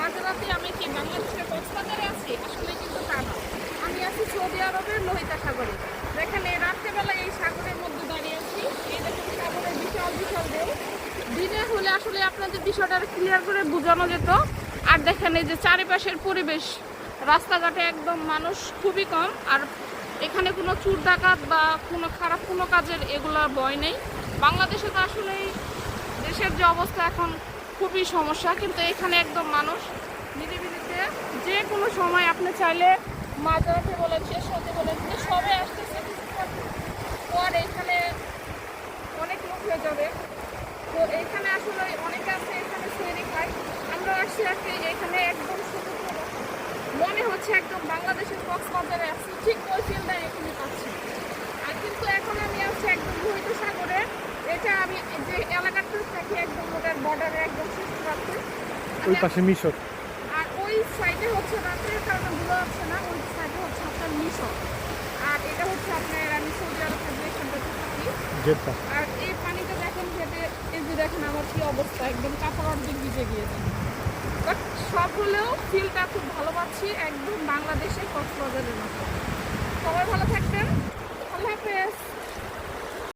মাঝরাতে আমি কি বাংলাদেশের কক্সবাজারে আছি? আসলে কিন্তু তা না। আমি আছি সৌদি আরবের লোহিত সাগরে। দেখেন এই রাত্রেবেলা এই সাগরের মধ্যে দাঁড়িয়ে আছি। এই দেখুন সাগরের বিশাল বিশাল ঢেউ। দিনে হলে আসলে আপনাদের বিষয়টা ক্লিয়ার করে বোঝানো যেত। আর দেখেন এই যে চারিপাশের পরিবেশ, রাস্তাঘাটে একদম মানুষ খুবই কম। আর এখানে কোনো চুর ডাকাত বা কোনো খারাপ কোনো কাজের এগুলোর ভয় নেই। বাংলাদেশে তো আসলেই দেশের যে অবস্থা এখন খুবই সমস্যা, কিন্তু এখানে একদম মানুষ নিরিবিলিতে যে কোনো সময় আপনি চাইলে মাঝরাতে বলেন, শেষ রাতে বলেন, যে সবে আসতেছে কিছুক্ষণ পর এখানে অনেক লোক হয়ে যাবে। তো এইখানে আসলে অনেকে আছে এখানে তৈরি খায়। আমরা আসছি আর কি এখানে একদম সমুদ্র, মনে হচ্ছে একদম বাংলাদেশের কক্সবাজারে আছি, ঠিক ওই ফিলটা এখানে পাচ্ছি। আর কিন্তু এখন আমি আছি একদম লোহিত সাগরে। এটা আমি যে এলাকাটা থাকি একদম ওটার বর্ডারে একদম শেষ প্রান্তে। ওই পাশে মিশর। আর ওই সাইডে হচ্ছে রাত্রের কারণে বোঝা যাচ্ছে না, ওই সাইডে হচ্ছে আপনার মিশর। আর এটা হচ্ছে আপনার আমি সৌদি আরবের যে এখানটাতে থাকি। জেদ্দা। আর এই পানিতে দেখেন ঘেটে, এই যে দেখেন আমার কি অবস্থা, একদম কাপড় অর্ধেক ভিজে গিয়েছে। বাট সব হলেও ফিলটা খুব ভালো পাচ্ছি, একদম বাংলাদেশের কক্সবাজারের মতো। সবাই ভালো থাকবেন, আল্লাহ হাফেজ।